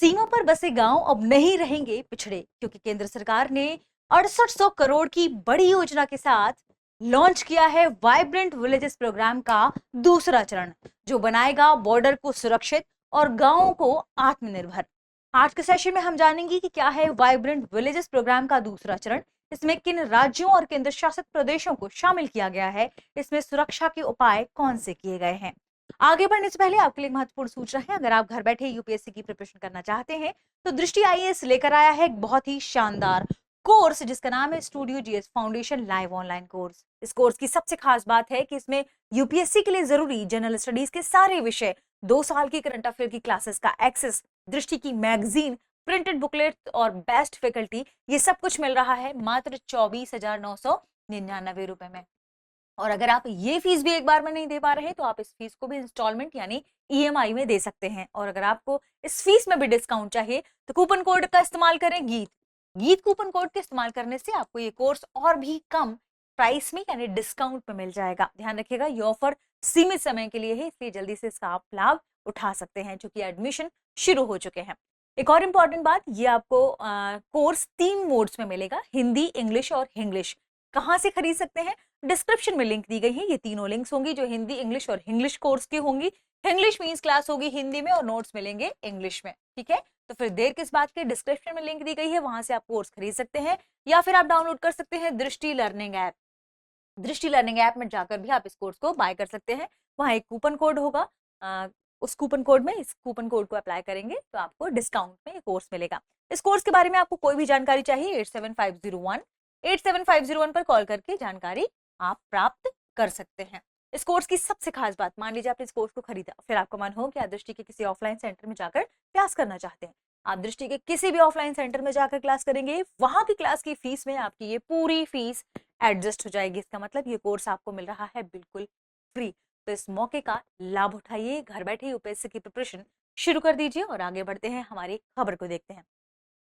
सीमा पर बसे गांव अब नहीं रहेंगे पिछड़े, क्योंकि केंद्र सरकार ने 6800 करोड़ की बड़ी योजना के साथ लॉन्च किया है वाइब्रेंट विलेजेस प्रोग्राम का दूसरा चरण, जो बनाएगा बॉर्डर को सुरक्षित और गांवों को आत्मनिर्भर। आज के सेशन में हम जानेंगे कि क्या है वाइब्रेंट विलेजेस प्रोग्राम का दूसरा चरण, इसमें किन राज्यों और केंद्र शासित प्रदेशों को शामिल किया गया है, इसमें सुरक्षा के उपाय कौन से किए गए हैं। आगे बढ़ने से पहले आपके लिए महत्वपूर्ण सूचना है, अगर आप घर बैठे यूपीएससी की प्रिपरेशन करना चाहते हैं तो दृष्टि आईएएस लेकर आया है एक बहुत ही शानदार कोर्स जिसका नाम है studio GS foundation live online course. इस कोर्स की सबसे खास बात है कि इसमें यूपीएससी के लिए जरूरी जनरल स्टडीज के सारे विषय, 2 साल की करंट अफेयर की क्लासेस का एक्सेस, दृष्टि की मैगजीन, प्रिंटेड बुकलेट और बेस्ट फैकल्टी, ये सब कुछ मिल रहा है मात्र 24,999 रुपए में। और अगर आप ये फीस भी एक बार में नहीं दे पा रहे तो आप इस फीस को भी इंस्टॉलमेंट यानी ईएमआई में दे सकते हैं। और अगर आपको इस फीस में भी डिस्काउंट चाहिए तो कूपन कोड का इस्तेमाल करें, गीत कूपन कोड के इस्तेमाल करने से आपको ये कोर्स और भी कम प्राइस में यानी डिस्काउंट में मिल जाएगा। ध्यान रखिएगा, ये ऑफर सीमित समय के लिए है, इसलिए जल्दी से इसका आप लाभ उठा सकते हैं, क्योंकि एडमिशन शुरू हो चुके हैं। एक और इम्पॉर्टेंट बात, ये आपको कोर्स 3 मोड्स में मिलेगा, हिंदी, इंग्लिश और इंग्लिश। कहाँ से खरीद सकते हैं? डिस्क्रिप्शन में लिंक दी गई है, ये तीनों लिंक्स होंगी जो हिंदी, इंग्लिश और इंग्लिश कोर्स की होंगी। इंग्लिश मींस क्लास होगी हिंदी में और नोट्स मिलेंगे इंग्लिश में, ठीक है। तो फिर देर किस बात की, डिस्क्रिप्शन में लिंक दी गई है, वहां से आप कोर्स खरीद सकते हैं या फिर आप डाउनलोड कर सकते हैं दृष्टि लर्निंग ऐप। दृष्टि लर्निंग ऐप में जाकर भी आप इस कोर्स को बाय कर सकते हैं। वहां एक कूपन कोड होगा, उस कूपन कोड में इस कूपन कोड को अप्लाई करेंगे तो आपको डिस्काउंट में ये कोर्स मिलेगा। इस कोर्स के बारे में आपको कोई भी जानकारी चाहिए 87501 पर कॉल करके जानकारी आप प्राप्त कर सकते हैं। इस कोर्स की सबसे खास बात, मान लीजिए आपने इस कोर्स को खरीदा, फिर आपका मन हो कि आप दृष्टि के किसी ऑफलाइन सेंटर में जाकर क्लास करना चाहते हैं, आप दृष्टि के किसी भी ऑफलाइन सेंटर में जाकर क्लास करेंगे, वहां की क्लास की फीस में आपकी ये पूरी फीस एडजस्ट हो जाएगी। इसका मतलब ये कोर्स आपको मिल रहा है बिल्कुल फ्री। तो इस मौके का लाभ उठाइए, घर बैठे यूपीएससी की प्रिपरेशन शुरू कर दीजिए। और आगे बढ़ते हैं, हमारी खबर को देखते हैं।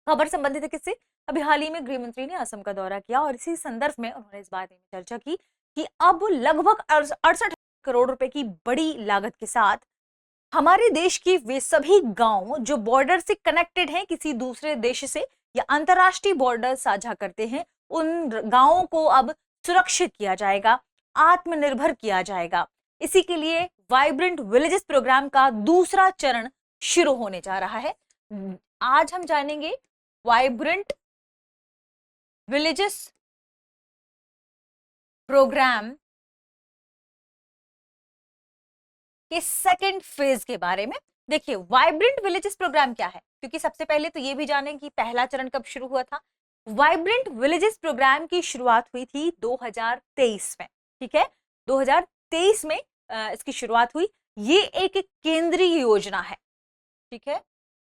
खबर संबंधित है किससे? अभी हाल ही में गृह मंत्री ने असम का दौरा किया और इसी संदर्भ में उन्होंने इस बारे में चर्चा की कि अब लगभग 68 करोड़ रुपए की बड़ी लागत के साथ हमारे देश के वे सभी गांव जो बॉर्डर से कनेक्टेड हैं किसी दूसरे देश से या अंतरराष्ट्रीय बॉर्डर साझा करते हैं, उन गांवों को अब सुरक्षित किया जाएगा, आत्मनिर्भर किया जाएगा। इसी के लिए वाइब्रेंट विलेजेस प्रोग्राम का दूसरा चरण शुरू होने जा रहा है। आज हम जानेंगे वाइब्रेंट विलेजेस प्रोग्राम के सेकंड फेज के बारे में। देखिए, वाइब्रेंट विलेजेस प्रोग्राम क्या है, क्योंकि सबसे पहले तो ये भी जानें कि पहला चरण कब शुरू हुआ था। वाइब्रेंट विलेजेस प्रोग्राम की शुरुआत हुई थी 2023 में, ठीक है। 2023 में इसकी शुरुआत हुई। ये एक केंद्रीय योजना है, ठीक है।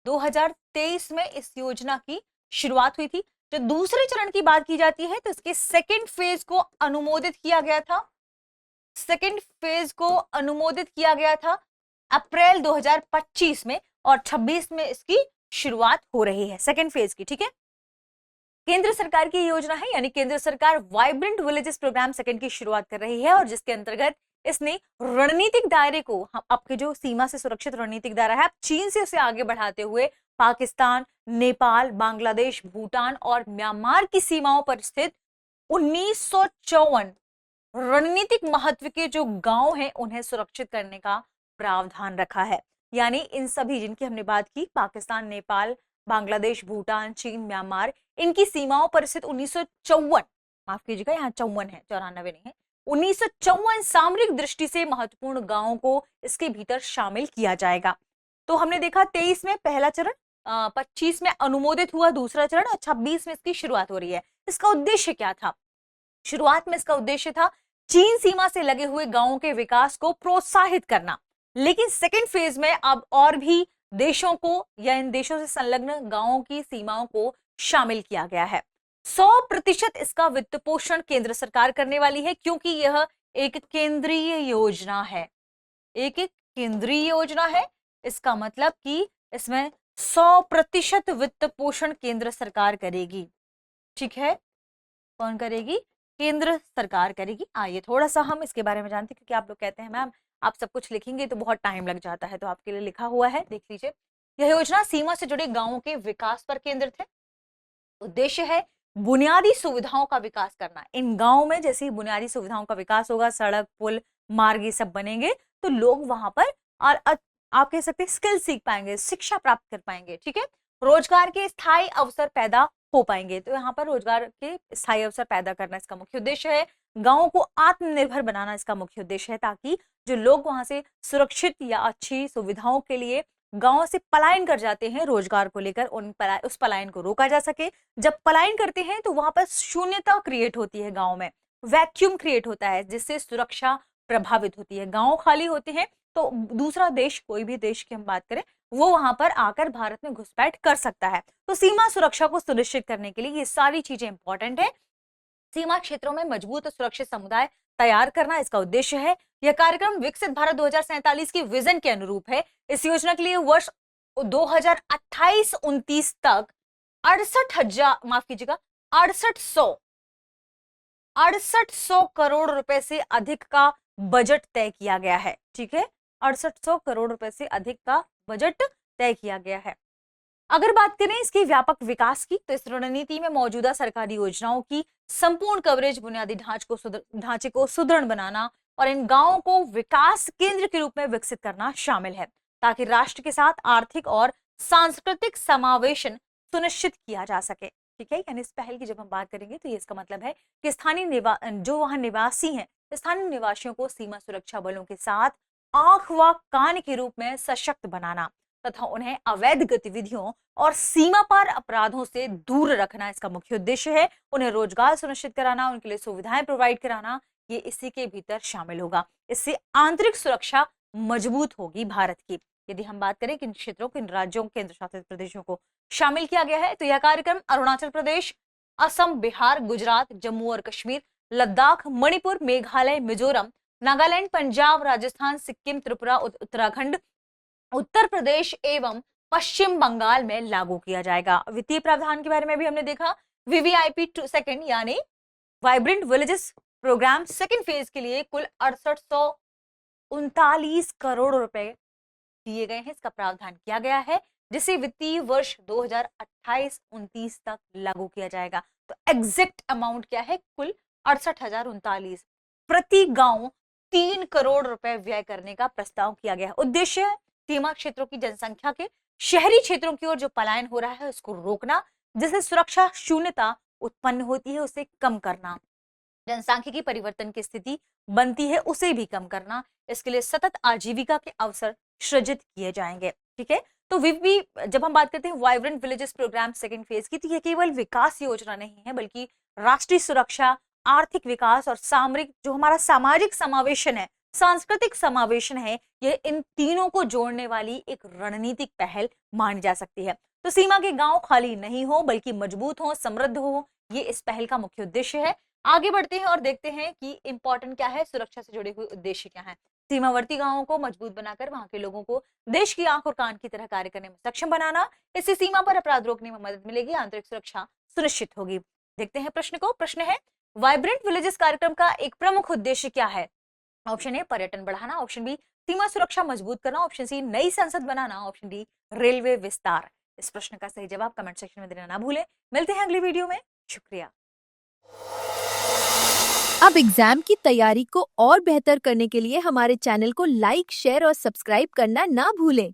2023 में इस योजना की शुरुआत हुई थी। जो दूसरे चरण की बात की जाती है तो इसके सेकंड फेज को अनुमोदित किया गया था। सेकंड फेज को अनुमोदित किया गया था अप्रैल 2025 में और 26 में इसकी शुरुआत हो रही है सेकंड फेज की, ठीक है। केंद्र सरकार की योजना है, यानी केंद्र सरकार वाइब्रेंट विलेजेस प्रोग्राम सेकंड की शुरुआत कर रही है और जिसके अंतर्गत इसने रणनीतिक दायरे को, आपके जो सीमा से सुरक्षित रणनीतिक दायरा है, आप चीन से उसे आगे बढ़ाते हुए पाकिस्तान, नेपाल, बांग्लादेश, भूटान और म्यांमार की सीमाओं पर स्थित 1954 रणनीतिक महत्व के जो गांव हैं उन्हें सुरक्षित करने का प्रावधान रखा है। यानी इन सभी जिनकी हमने बात की, पाकिस्तान, नेपाल, बांग्लादेश, भूटान, चीन, म्यांमार, इनकी सीमाओं पर स्थित 1954, माफ कीजिएगा यहाँ 54 है, 94 नहीं है, 1954 सामरिक दृष्टि से महत्वपूर्ण गांवों को इसके भीतर शामिल किया जाएगा। तो हमने देखा 23 में पहला चरण, 25 में अनुमोदित हुआ दूसरा चरण और 26 में इसकी शुरुआत हो रही है। इसका उद्देश्य क्या था? शुरुआत में इसका उद्देश्य था चीन सीमा से लगे हुए गांवों के विकास को प्रोत्साहित करना, लेकिन सेकेंड फेज में अब और भी देशों को या इन देशों से संलग्न गांवों की सीमाओं को शामिल किया गया है। 100% इसका वित्त पोषण केंद्र सरकार करने वाली है, क्योंकि यह एक केंद्रीय योजना है। एक केंद्रीय योजना है, इसका मतलब कि इसमें 100% वित्त पोषण केंद्र सरकार करेगी, ठीक है। कौन करेगी? केंद्र सरकार करेगी। आइए थोड़ा सा हम इसके बारे में जानते हैं, क्योंकि आप लोग कहते हैं मैम आप सब कुछ लिखेंगे तो बहुत टाइम लग जाता है, तो आपके लिए लिखा हुआ है, देख लीजिए। यह योजना सीमा से जुड़े गांवों के विकास पर केंद्रित है। उद्देश्य है बुनियादी सुविधाओं का विकास करना। इन गांवों में जैसे ही बुनियादी सुविधाओं का विकास होगा, सड़क, पुल, मार्ग ये सब बनेंगे, तो लोग वहां पर और आप कह सकते हैं स्किल सीख पाएंगे, शिक्षा प्राप्त कर पाएंगे। ठीक है, रोजगार के स्थायी अवसर पैदा हो पाएंगे। तो यहाँ पर रोजगार के स्थायी अवसर पैदा करना इसका मुख्य उद्देश्य है। गांवों को आत्मनिर्भर बनाना इसका मुख्य उद्देश्य है, ताकि जो लोग वहां से सुरक्षित या अच्छी सुविधाओं के लिए गांव से पलायन कर जाते हैं रोजगार को लेकर, उस पलायन को रोका जा सके। जब पलायन करते हैं तो वहां पर शून्यता क्रिएट होती है, गांव में वैक्यूम क्रिएट होता है, जिससे सुरक्षा प्रभावित होती है। गांव खाली होते हैं तो दूसरा देश, कोई भी देश की हम बात करें, वो वहां पर आकर भारत में घुसपैठ कर सकता है। तो सीमा सुरक्षा को सुनिश्चित करने के लिए ये सारी चीजें इंपॉर्टेंट है। सीमा क्षेत्रों में मजबूत और सुरक्षित समुदाय तैयार करना इसका उद्देश्य है। यह कार्यक्रम विकसित भारत 2047 की विजन के अनुरूप है। इस योजना के लिए वर्ष 2028-29 तक 6800 करोड़ रुपए से अधिक का बजट तय किया गया है। ठीक है, 6800 करोड़ रुपए से अधिक का बजट तय किया गया है। अगर बात करें इसके व्यापक विकास की, तो इस रणनीति में मौजूदा सरकारी योजनाओं की संपूर्ण कवरेज, बुनियादी ढांचे को सुदृढ़ बनाना और इन गांवों को विकास केंद्र के रूप में विकसित करना शामिल है, ताकि राष्ट्र के साथ आर्थिक और सांस्कृतिक समावेशन सुनिश्चित किया जा सके। ठीक है, यानी इस पहल की जब हम बात करेंगे तो ये इसका मतलब है कि जो वहां निवासी हैं, स्थानीय निवासियों को सीमा सुरक्षा बलों के साथ आंख व कान के रूप में सशक्त बनाना तथा उन्हें अवैध गतिविधियों और सीमा पार अपराधों से दूर रखना इसका मुख्य उद्देश्य है। उन्हें रोजगार सुनिश्चित कराना, उनके लिए सुविधाएं प्रोवाइड कराना, ये इसी के भीतर शामिल होगा। इससे आंतरिक सुरक्षा मजबूत होगी भारत की। यदि हम बात करें किन क्षेत्रों, किन राज्यों, केंद्र शासित प्रदेशों को शामिल किया गया है, तो यह कार्यक्रम अरुणाचल प्रदेश, असम, बिहार, गुजरात, जम्मू और कश्मीर, लद्दाख, मणिपुर, मेघालय, मिजोरम, नागालैंड, पंजाब, राजस्थान, सिक्किम, त्रिपुरा, उत्तराखंड, उत्तर प्रदेश एवं पश्चिम बंगाल में लागू किया जाएगा। वित्तीय प्रावधान के बारे में भी हमने देखा। वीवीआईपी सेकंड यानी vibrant villages programme second phase के लिए कुल 6839 करोड़ रुपए दिए गए हैं, इसका प्रावधान किया गया है, जिसे वित्तीय वर्ष 2028-29 तक लागू किया जाएगा। तो एग्जैक्ट अमाउंट क्या है? कुल 68,039। प्रति गांव 3 करोड़ रुपए व्यय करने का प्रस्ताव किया गया है। उद्देश्य है सीमा क्षेत्रों की जनसंख्या के शहरी क्षेत्रों की ओर जो पलायन हो रहा है उसको रोकना, जिससे सुरक्षा शून्यता उत्पन्न होती है उसे कम करना, जनसांख्यिकी परिवर्तन की स्थिति बनती है उसे भी कम करना। इसके लिए सतत आजीविका के अवसर सृजित किए जाएंगे। ठीक है, तो जब हम बात करते हैं vibrant villages programme second phase की, तो ये केवल विकास योजना नहीं है, बल्कि राष्ट्रीय सुरक्षा, आर्थिक विकास और सामरिक जो हमारा सामाजिक समावेशन है, सांस्कृतिक समावेशन है, ये इन तीनों को जोड़ने वाली एक रणनीतिक पहल मानी जा सकती है। तो सीमा के गांव खाली नहीं हो बल्कि मजबूत हो, समृद्ध हो, ये इस पहल का मुख्य उद्देश्य है। आगे बढ़ते हैं और देखते हैं कि इंपॉर्टेंट क्या है, सुरक्षा से जुड़े हुए उद्देश्य क्या है। सीमावर्ती गांवों को मजबूत बनाकर वहां के लोगों को देश की आंख और कान की तरह कार्य करने में सक्षम बनाना, इससे सीमा पर अपराध रोकने में मदद मिलेगी, आंतरिक सुरक्षा सुनिश्चित होगी। देखते हैं प्रश्न को। प्रश्न है, वाइब्रेंट विलेजेस कार्यक्रम का एक प्रमुख उद्देश्य क्या है? ऑप्शन ए पर्यटन बढ़ाना, ऑप्शन बी सीमा सुरक्षा मजबूत करना, ऑप्शन सी नई संसद बनाना, ऑप्शन डी रेलवे विस्तार। इस प्रश्न का सही जवाब कमेंट सेक्शन में देना ना भूलें। मिलते हैं अगली वीडियो में, शुक्रिया। अब एग्जाम की तैयारी को और बेहतर करने के लिए हमारे चैनल को लाइक, शेयर और सब्सक्राइब करना ना भूलें।